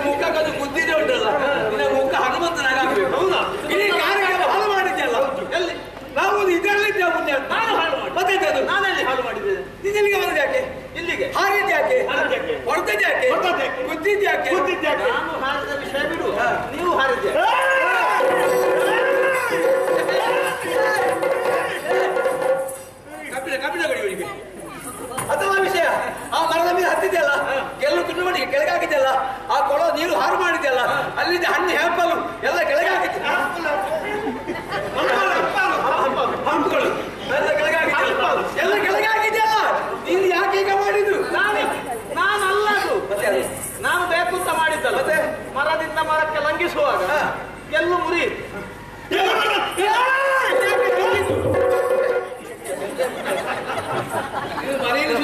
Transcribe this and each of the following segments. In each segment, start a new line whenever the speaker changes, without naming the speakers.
ಮುಖಕ್ಕೊಂದು ಬುದ್ಧಿನೇ ಉಂಟಲ್ಲ, ನಿನ್ನ ಮುಖ ಹನುಮಂತನಾಗಬೇಕು. ಹೌದಾ? ಇಡೀ ಕಾರ್ಯಕ್ರಮ ಹಾಳು ಮಾಡಿದ್ಯಲ್ಲ. ಎಲ್ಲಿ ನಾವು ಇದರಲ್ಲಿದ್ದೇವೆ ಮುಂದೆ. ನಾನು ಹಾಳು ಮಾಡಿ ಮತ್ತೆ ನಾನಲ್ಲಿ ಹಾಳು ಮಾಡಿದ್ದೇನೆ. ನಿನ್ನಿಗೆ ಬಂದ ಯಾಕೆ? ಇಲ್ಲಿಗೆ ಹಾರಿದ್ದ ಯಾಕೆ? ಹೊಡೆದದ್ದು ಯಾಕೆ? ಗುದ್ದಿದ್ದು ಯಾಕೆ? ನಾನು ಹಾರಿದ ವಿಷಯ ಬಿಡು, ನೀವು ಹಾರಿದ್ದೆ. ಕಬ್ಬಿಣ ಗಡಿಗಳಿಗೆ ಅಥವಾ ವಿಷಯ ಆ ಮರದ ಮೇಲೆ ಹತ್ತಿದೆಯಲ್ಲ, ಗೆಲ್ಲು ತುಂಡು ಮಾಡಿ ಕೆಳಗಾಗಿದೆಯಲ್ಲ, ಆ ಕೊಳ ನೀರು ಹಾರು ಮಾಡಿದೆಯಲ್ಲ, ಅಲ್ಲಿದ್ದ ಹಣ್ಣು ಹಂಪಲು ಎಲ್ಲ ಕೆಳಗಾಗಿತ್ತು. ಹಂಪುಗಳು ಎಲ್ಲ ಕೆಳಗಾಗಿದೆಯಲ್ಲ, ಎಲ್ಲ ಕೆಳಗಾಗಿದೆಯಲ್ಲ. ನೀನು ಯಾಕೆ ಈಗ ಮಾಡಿದ್ರು? ನಾನಲ್ಲ ಅದು. ಮತ್ತೆ ನಾನು ಬೇಕು ಅಂತ ಮಾಡಿದ್ದಲ್ಲ. ಮತ್ತೆ ಮರದಿಂದ ಮರಕ್ಕೆ ಲಂಘಿಸುವಾಗ ಗೆಲ್ಲು ಮುರಿ ಮನೆಯಲ್ಲಿ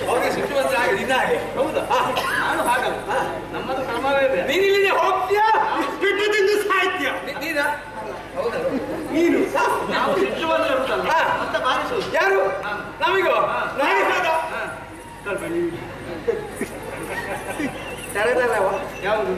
ಅವ್ರಿಗೆ ಸುಟ್ಟು ಬಂದ್ರೆ ಆಗಿದೆ ಇದಾಗೆ. ಹೌದಾ? ನಾನು ಹಾಗಲ್ಲ, ನಮ್ಮದು ಕ್ರಮವೇ ಬೇರೆ. ನೀನಿಲ್ಲಿ ಹೋಗ್ತೀಯಾ ಬಿಟ್ಟು ತಿಂದು ಸಾಹಿತ್ಯ ನೀನ? ಹೌದಾ? ನೀನು ನಾವು ಸಿಟ್ಟು ಬಂದ್ರೆ ಉಂಟಲ್ಲ ಅಂತ ಬಾರಿಸುವುದು ಯಾರು? ನಮಿಗೂ ತರದಲ್ಲವ ಯಾವುದು?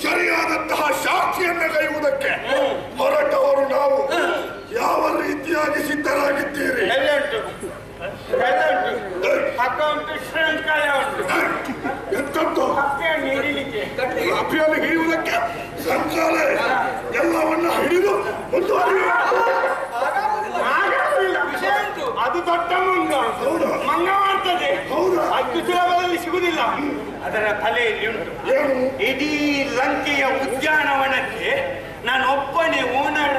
ಸರಿಯಾದಂತಹ ಸಾಕ್ಷಿಯನ್ನು ಕೈಯುವುದಕ್ಕೆ ಹೊರಟವರು ನಾವು ಯಾವ ರೀತಿಯಾಗಿ ಸಿದ್ಧರಾಗಿದ್ದೀರಿ? ಎಂತದ್ದು ಕಾಪಿಯನ್ನು ಹಿಡಿಯುವುದಕ್ಕೆ ಸಂಚಾಲೆ ಎಲ್ಲವನ್ನ ಹಿಡಿದು
ಅದು ದೊಡ್ಡ ಮಂಗ. ಮಂಗ ಮಾಡ್ತದೆ, ಅಷ್ಟು ಸುಲಭದಲ್ಲಿ ಸಿಗುವುದಿಲ್ಲ. ಅದರ ತಲೆಯಲ್ಲಿ ಉಂಟು ಇಡೀ ಲಂಕೆಯ ಉದ್ಯಾನವನಕ್ಕೆ ನಾನು ಒಬ್ಬನೇ ಓನರ್.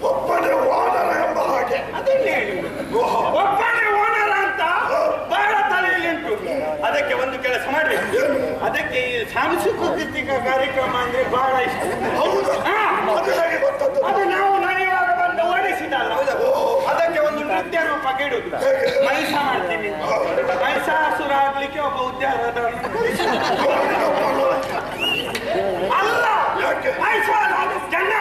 ಒಬ್ಬನೇ ಓನರ್ ಎಂಬ ಹಾಗೆ
ಅದನ್ನೇ ಒಬ್ಬನೇ ಓನರ್ ಅಂತ ಬಹಳ ತಲೆಯಲ್ಲಿ ಉಂಟು. ಅದಕ್ಕೆ ಒಂದು ಕೆಲಸ ಮಾಡ್ಬೇಕು, ಅದಕ್ಕೆ ಈ ಸಾಂಸ್ಕೃತಿಕ ಕಾರ್ಯಕ್ರಮ ಅಂದ್ರೆ ಬಹಳ ಇಷ್ಟ. ಅದು ನಾವು ನಡೆಯುವಾಗ ಬಂದು ಓಡಿಸಿದಲ್ಲ, ಅದಕ್ಕೆ ಒಂದು ನೃತ್ಯ ರೂಪ ಕೇಳುದು. ಮಹಿಷ ಮಾಡ್ತೀನಿ, ಮಹಿಷಾಸುರ ಆಗ್ಲಿಕ್ಕೆ ಒಬ್ಬ ಉದ್ಯಾನದ ಅಲ್ಲ, ಮಹಿಷಾಸುರ ಜನ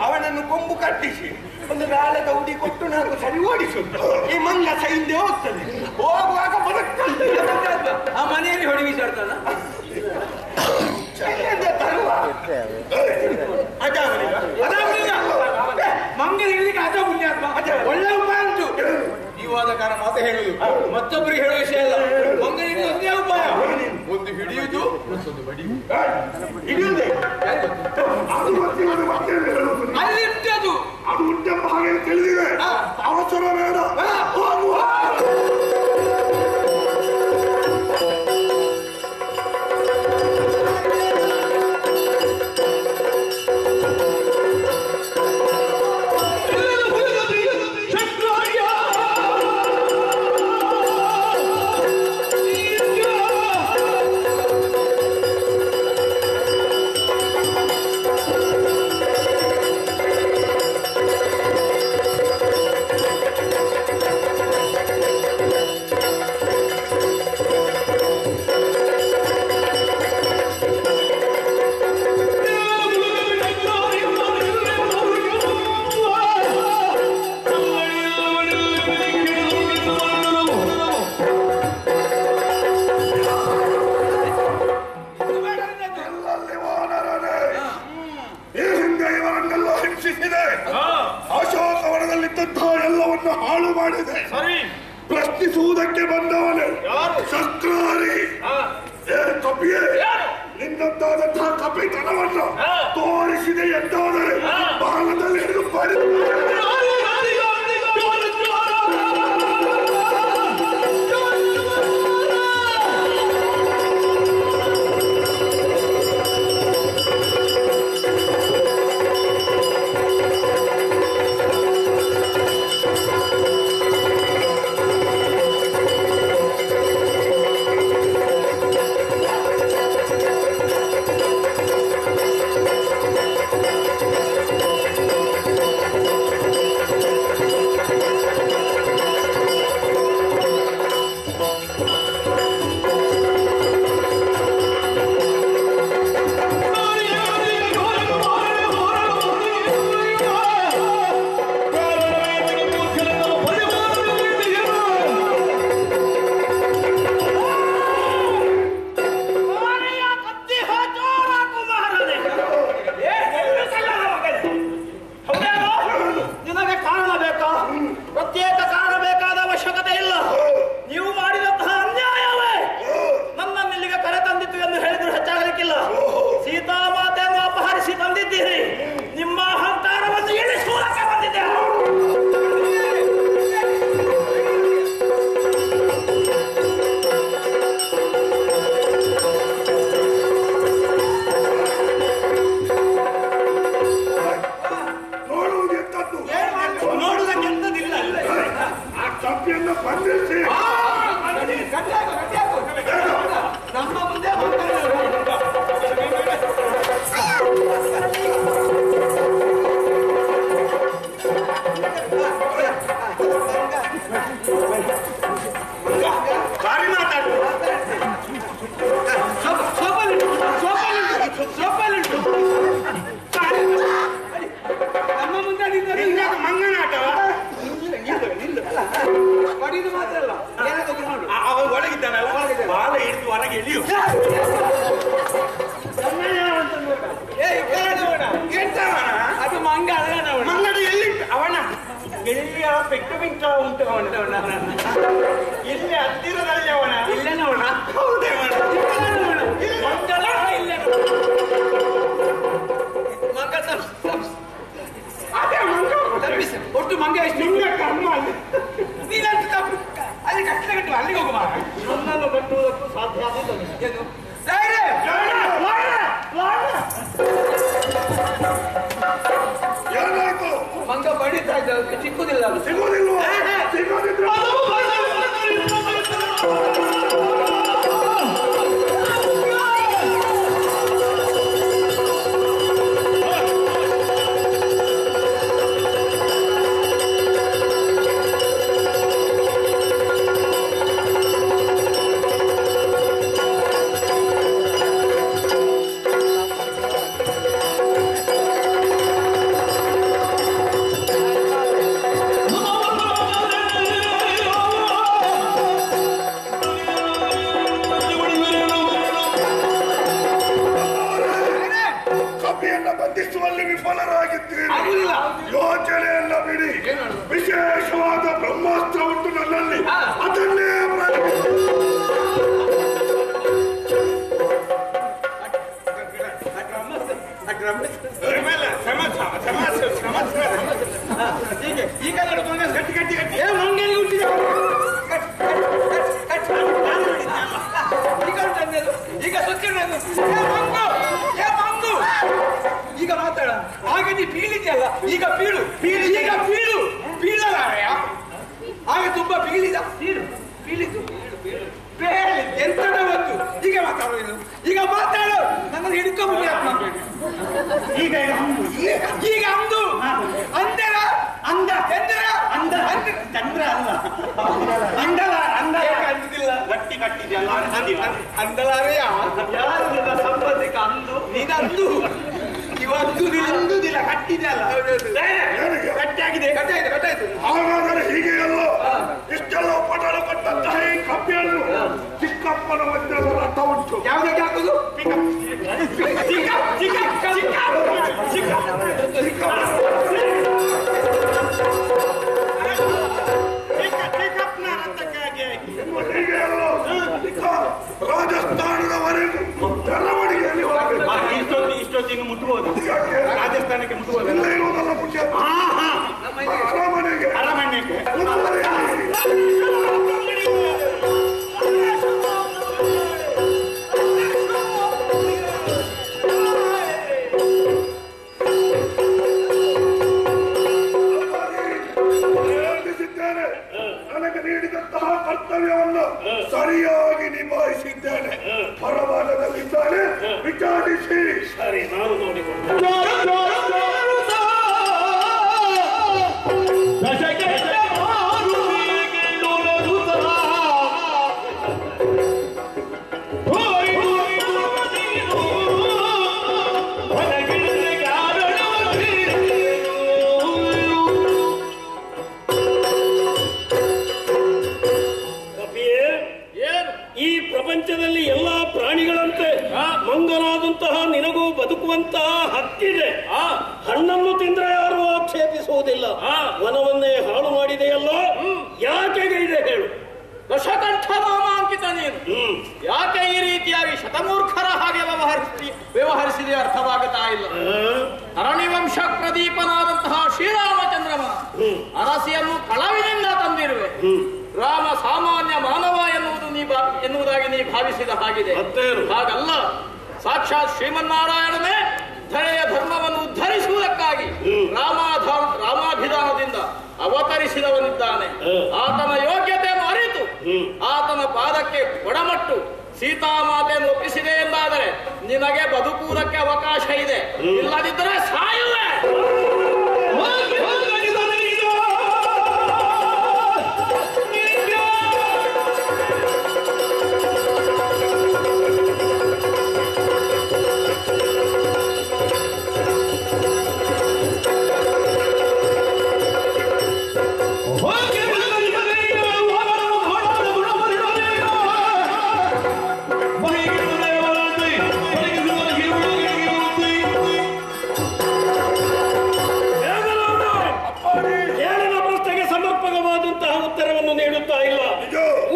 ಅವನನ್ನು ಕೊಂಬು ಕಟ್ಟಿಸಿ ಒಂದು ನಾಳೆದ ಉಡಿ ಕೊಟ್ಟು ನಾವು ಸರಿ ಓಡಿಸುದು. ಈ ಮಂಗ ಹಿಂದೆ ಹೋಗ್ತದೆ, ಹೋಗುವಾಗ ಬದುಕ್ತದೆ.
ಆ ಮನೆಯಲ್ಲಿ ಹೊಡಿ ಬೀಸಾಡ್ತಾನ ಮಂಗ ಹೇಳಿಕ್ಕೆ ಅದ ಪುಣ್ಯಾತ್ಮ. ಒಳ್ಳೆ ಉಪಾಯ ಉಂಟು. ನೀವಾದ ಕಾರಣ ಮಾತು ಹೇಳುದು, ಮತ್ತೊಬ್ಬರಿಗೆ ಹೇಳುವ ವಿಷಯ ಇಲ್ಲ. ಮಂಗನಿಗೆ ಒಂದೇ ಉಪಾಯ, ಒಂದು ಹಿಡಿಯುವುದು ಮತ್ತೊಂದು ಹಿಡಿಯುವುದೇ ಅಲ್ಲಿಟ್ಟದು.
ಅದು ಉಂಟೆಂಬ ಹಾಗೆ ತಿಳಿದಿದೆ. ಅವಸರ ಬೇಡ. ಹಾಳು ಮಾಡಿದೆ. ಪ್ರಶ್ನಿಸುವುದಕ್ಕೆ ಬಂದವನೇ ಸಕ್ರಾರಿ. ನಿನ್ನಂತಾದಂತಹ ಕಪಿತನವನ್ನು ತೋರಿಸಿದೆ ಎಂದಾದರೆ ಬಾಲದಲ್ಲಿ ಹಿಡಿದು ಬರಿ ಹಾಗಾದರೆ ಹೀಗೆ ಅಲ್ಲ ಇಷ್ಟೆಲ್ಲ ಪಟಳ ಕೊಟ್ಟಂತಹ ಈ ಕಪ್ಪಿಯನ್ನು ಚಿಕ್ಕಪ್ಪನ ಮಧ್ಯದ ಅರ್ಥ ಉಂಟು
ಯಾವುದಕ್ಕೆ ಹಾಕುದು
ಹೀಗೆ ಅಲ್ಲ ರಾಜಸ್ಥಾನದವರೆಗೂ ಮೆರವಣಿಗೆ ಕರ್ತವ್ಯವನ್ನು ಸರಿಯಾಗಿ ನಿಭಾಯಿಸಿದ್ದೇನೆ. ಪರಮಾನದಲ್ಲಿದ್ದಾನೆ, ವಿಚಾರಿಸಿ.
ಸರಿ, ನಾನು ನೋಡಿಕೊಂಡು ಪ್ರಪಂಚದಲ್ಲಿ ಎಲ್ಲಾ ಪ್ರಾಣಿಗಳಂತೆ ಮಂಗನಾದಂತಹ ನಿನಗೂ ಬದುಕುವಂತಹ ಹಕ್ಕಿದೆ. ಹಣ್ಣನ್ನು ತಿಂದ್ರೆ ಯಾರು ಆಕ್ಷೇಪಿಸುವುದಿಲ್ಲ. ವನವನ್ನೇ ಹಾಳು ಮಾಡಿದೆಯಲ್ಲ, ಯಾಕೆ ಇದೆ ಹೇಳು?
ದಶಕಂಠ ನಾಮಾಂಕಿತ ನೀನು ಯಾಕೆ ಈ ರೀತಿಯಾಗಿ ಶತಮೂರ್ಖರ ಹಾಗೆ ವ್ಯವಹರಿಸಿದೆ ಅರ್ಥವಾಗುತ್ತಾ ಇಲ್ಲ. ಅರಣ್ಯವಂಶ ಪ್ರದೀಪನಾದಂತಹ ಶ್ರೀರಾಮಚಂದ್ರನ ಅರಸಿಯನ್ನು ಕಳವಿನಿಂದ ತಂದಿರುವೆ. ರಾಮ ಸಾಮಾನ್ಯ ಮಾನವ ಎನ್ನುವುದಾಗಿ ನೀ ಭಾವಿಸಿದ ಹಾಗಿದೆ. ಹಾಗಲ್ಲ, ಸಾಕ್ಷಾತ್ ಶ್ರೀಮನ್ನಾರಾಯಣನೇ ಧರೆಯ ಧರ್ಮವನ್ನು ಉದ್ಧರಿಸುವುದಕ್ಕಾಗಿ ರಾಮಾಭಿಧಾನದಿಂದ ಅವತರಿಸಿದವನಿದ್ದಾನೆ. ಆತನ ಯೋಗ್ಯತೆಯನ್ನು ಅರಿತು ಆತನ ಪಾದಕ್ಕೆ ಒಡಮಟ್ಟು ಸೀತಾಮಾತೆಯನ್ನು ಒಪ್ಪಿಸಿದೆ ಎಂದಾದರೆ ನಿನಗೆ ಬದುಕುವುದಕ್ಕೆ ಅವಕಾಶ ಇದೆ. ಇಲ್ಲದಿದ್ದರೆ ಸಾಯುವೆ.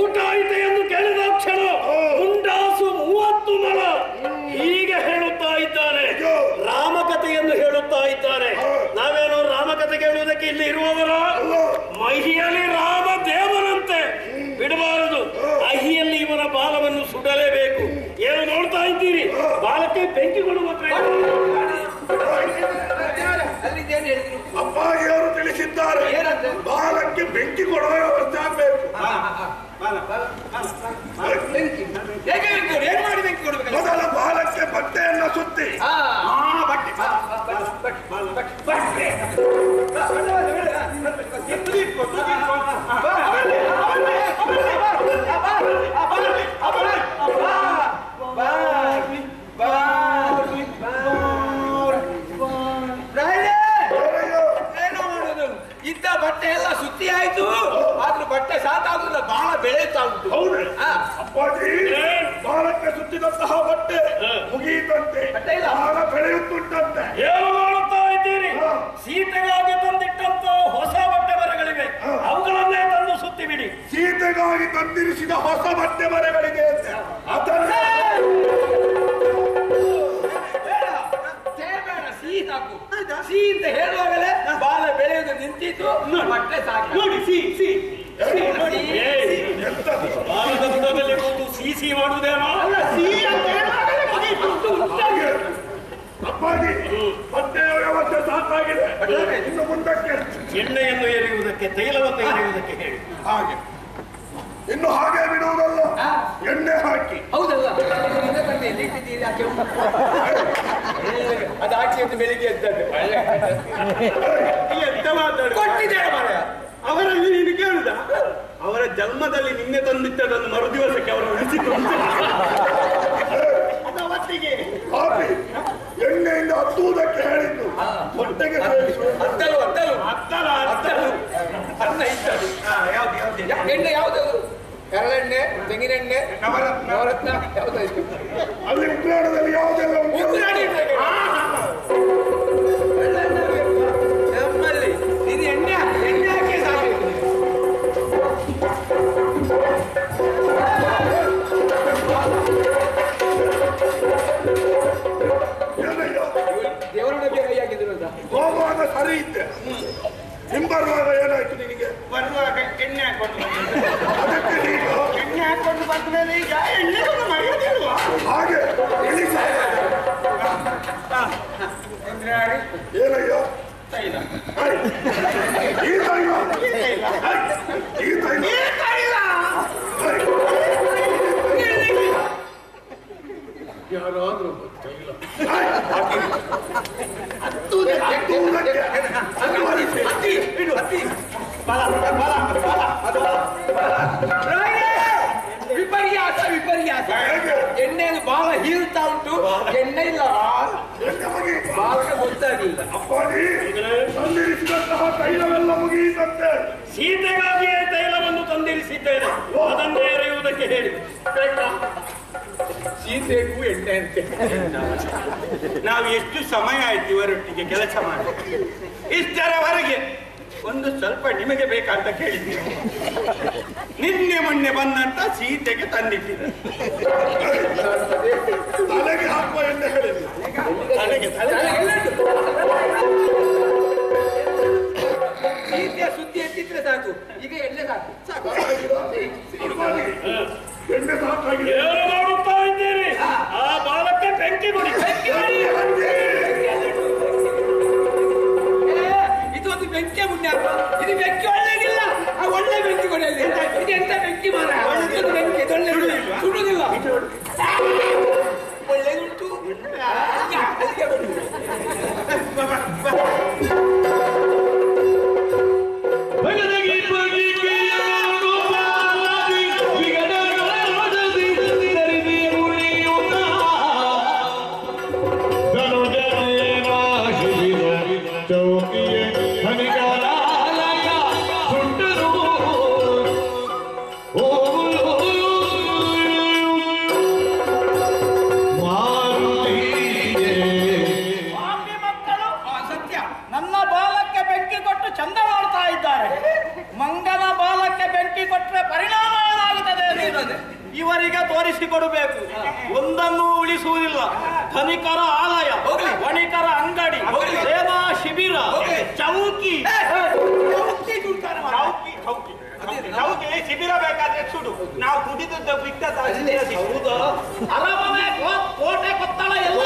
ಊಟ ಆಯಿತೆ ಎಂದು ಕೇಳಿದ ಕ್ಷಣ ಮುಂಡಾಸು 30 ಮೊಳ ಹೀಗೆ ಹೇಳುತ್ತಾ ಇದ್ದಾರೆ. ರಾಮಕಥೆಯನ್ನು ಹೇಳುತ್ತಾ ಇದ್ದಾರೆ. ನಾವೇನೋ ರಾಮಕಥೆ ಕೇಳುವುದಕ್ಕೆ ಇಲ್ಲಿ ಇರುವವರ ಮಹಿಯಲ್ಲಿ ರಾಮ ದೇವರಂತೆ ಬಿಡಬಾರದು. ಅಹಿಯಲ್ಲಿ ಇವನ ಬಾಲವನ್ನು ಸುಡಲೇಬೇಕು. ಏನು ನೋಡ್ತಾ ಇದ್ದೀರಿ? ಬಾಲಕ್ಕೆ ಬೆಂಕಿ ಕೊಡುವ
ಅಪ್ಪಾಜಿಯವರು ತಿಳಿಸಿದ್ದಾರೆ, ಬಾಲಕ್ಕೆ ಬೆಂಕಿ ಕೊಡುವ ವ್ಯವಸ್ಥೆ ಆಗಬೇಕು. ಮೊದಲ ಬಾಲಕ್ಕೆ ಬಟ್ಟೆಯನ್ನು ಸುತ್ತಿ
ಇದ್ದ ಬಟ್ಟೆ ಎಲ್ಲ ಸುತ್ತಿ ಆಯ್ತು, ಆದ್ರೂ ಬಟ್ಟೆ ಸಾಕಾಗುದಿಲ್ಲ, ಬಹಳ ಬೆಳೆಯುತ್ತಾ ಉಂಟು.
ಅಪ್ಪಾಜಿ, ಬಾಲಕ್ಕೆ ಸುತ್ತಿದಂತಹ ಬಟ್ಟೆ ಮುಗಿಯಿತಂತೆ, ಬಹಳ ಬೆಳೆಯುತ್ತುಂಟಂತೆ.
ಏನು ಮಾಡುತ್ತಾ ಇದ್ದೀರಿ? ಸೀತೆಗಾಗಿ ತಂದಿಟ್ಟಂತ ಹೊಸ ಬಟ್ಟೆ ಬರೆಗಳಿವೆ, ಅವುಗಳನ್ನೇ ತಂದು ಸುತ್ತಿ ಬಿಡಿ.
ಸೀತೆಗಾಗಿ ತಂದಿರಿಸಿದ ಹೊಸ ಬಟ್ಟೆ ಬರೆಗಳಿಗೆ ಅದನ್ನೇ
ಸಿ ಅಂತ ಹೇಳುವಾಗಲೇ ಬಾಲ ಬೆಳೆಯುವುದು ನಿಂತಿತ್ತು, ಬಟ್ಟೆ ಸಾಕು. ನೋಡಿ
ಬಾಲದ ಬುಡದಲ್ಲಿ ಕೂತು ಸಿಸಿ ಮಾಡುವುದೇನೋ
ಅಲ್ಲ, ಸಿ ಅಂತ
ಅಪ್ಪಾಜಿ, ಬಟ್ಟೆಯ ವ್ಯವಸ್ಥೆ ಸಾಕಾಗಿದೆ. ಇನ್ನು ಮುಂದಕ್ಕೆ
ಎಣ್ಣೆಯನ್ನು ಎರೆಯುವುದಕ್ಕೆ, ತೈಲವನ್ನು ಎರೆಯುವುದಕ್ಕೆ ಹೇಳಿ.
ಹಾಗೆ ಇನ್ನು ಹಾಗೆ ಬಿಡುವುದಲ್ಲ, ಎಣ್ಣೆ ಹಾಕಿ.
ಹೌದಲ್ಲ, ಅದು ಹಾಕಿ ಅಂತ ಬೆಳಿಗ್ಗೆ ಎದ್ದದ್ದು ಎಂತ ಮಾತಾಡ ಕೊಟ್ಟಿದ್ದೇನೆ ಮಾರಾಯ. ಅವರಲ್ಲಿ ನೀನು ಕೇಳುದ? ಅವರ ಜನ್ಮದಲ್ಲಿ ನಿನ್ನೆ ತಂದಿಟ್ಟದನ್ನು ಮರುದಿವಸಕ್ಕೆ ಅವರು ಉಳಿಸಿಕೊಂಡು ಅವತ್ತಿಗೆ
ಎಣ್ಣೆಯಿಂದ ಹತ್ತುವುದಕ್ಕೆ ಹೇಳಿದ್ದು ಹೊಟ್ಟೆಗೆ
ಅನ್ನ ಇಟ್ಟದು. ಎಣ್ಣೆ ಯಾವುದು? ಕರಳೆಣ್ಣೆ, ತೆಂಗಿನೆಣ್ಣೆ, ನವರತ್ನ ಯಾವುದು?
ಅಲ್ಲಿ ಉಗ್ರಾಣದಲ್ಲಿ ಯಾವುದೆಲ್ಲ
ನಮ್ಮಲ್ಲಿ ಇದು ಎಣ್ಣೆ ಹಾಕಿ ಸಾಕಬೇಕು. ದೇವರ ಬಗ್ಗೆ ಕೈ ಹಾಕಿದ್ರು ಅಂತ
ಹೋಗುವಾಗ ಸರಿ ಇದ್ದೆ. ಹಿಂಬರುವಾಗ ಏನಾಯ್ತು ನಿನಗೆ?
ಬರುವಾಗ ಎಣ್ಣೆ ಹಾಕೊಂಡು
ಅದಕ್ಕೆ ನೀನು
ಎಣ್ಣೆ ಹಾಕೊಂಡು ಬಂದ ಮೇಲೆ ಈಗ ಎಣ್ಣೆ ಮರೆಯೋದಿಲ್ವಾ?
ಹಾಗೆ ಏನಯ್ಯ?
ತೈಲ.
ಈ ತೈಲ, ಈ ತೈಲ
ಅವರಿಗೆ ಗೊತ್ತಾಗಿಲ್ಲ.
ಅಪ್ಪಾಜಿ ತಂದಿರಿಸಿದಂತಹ ತೈಲವೆಲ್ಲ ಮುಗಿಯಿತಂತೆ.
ಸೀತೆಗಾಗಿಯೇ ತೈಲವನ್ನು ತಂದಿರಿಸಿದ್ದೇನೆ, ಅದನ್ನೇ ಎರೆಯುವುದಕ್ಕೆ ಹೇಳಿ.
ಸೀತೆಗೂ ಎಣ್ಣೆ ಅಂತೆ. ನಾವು ಎಷ್ಟು ಸಮಯ ಆಯ್ತು ಇವರೊಟ್ಟಿಗೆ ಕೆಲಸ ಮಾಡಿ, ಇಷ್ಟರವರೆಗೆ ಒಂದು ಸ್ವಲ್ಪ ನಿಮಗೆ ಬೇಕಂತ ಕೇಳಿದ್ದೀವಿ. ನಿನ್ನೆ ಮೊನ್ನೆ ಬಂದಂತ ಸೀತೆಗೆ ತಂದಿಟ್ಟಿದೆ.
ತಲೆಗೆ ಹಾಕುವ ಎಣ್ಣೆ ಹೇಳಿದ್ರು.
ಸೀತೆಯ ಸುದ್ದಿ ಎತ್ತಿದ್ರೆ ಸಾಕು, ಈಗ ಎಣ್ಣೆ ಸಾಕು.
ಎಣ್ಣೆ ಸಾಕಾಗಿದೆ.
ಏನು ಮಾಡುತ್ತಾ ಇದ್ದೀರಿ? ಆ ಬಾಲಕ್ಕೆ ಬೆಂಕಿ ಕೊಡಿ.
ಇದೊಂದು ಬೆಂಕಿ ಪುಣ್ಯ. ಇದು ಬೆಂಕಿ ಒಳ್ಳೆದಿಲ್ಲ, ಆ ಒಳ್ಳೆ ಬೆಂಕಿ ಕೊಡಲಿ. ಇದು ಎಂತ ಬೆಂಕಿ ಮಾರ? ಒಳ್ಳೆ ಬೆಂಕಿ ಸುಡುದಿಲ್ಲ. ಒಳ್ಳೆದುಂಟು.
ಇವರಿಗೆ ತೋರಿಸಿಕೊಡಬೇಕು, ಒಂದನ್ನು ಉಳಿಸುವುದಿಲ್ಲ. ಧನಿಕರ ಆಲಯ, ವಣಿಕರ ಅಂಗಡಿ, ಸೇವಾ ಶಿಬಿರ, ಚೌಕಿ
ಚೌಕಿ ಶಿಬಿರ ಬೇಕಾದ್ರೆ ಸುಡು. ನಾವು ದುಡಿದದ್ದು ಬಿಟ್ಟದ
ಅರಮನೆ, ಕೋಟೆ, ಕೊತ್ತಳ ಎಲ್ಲ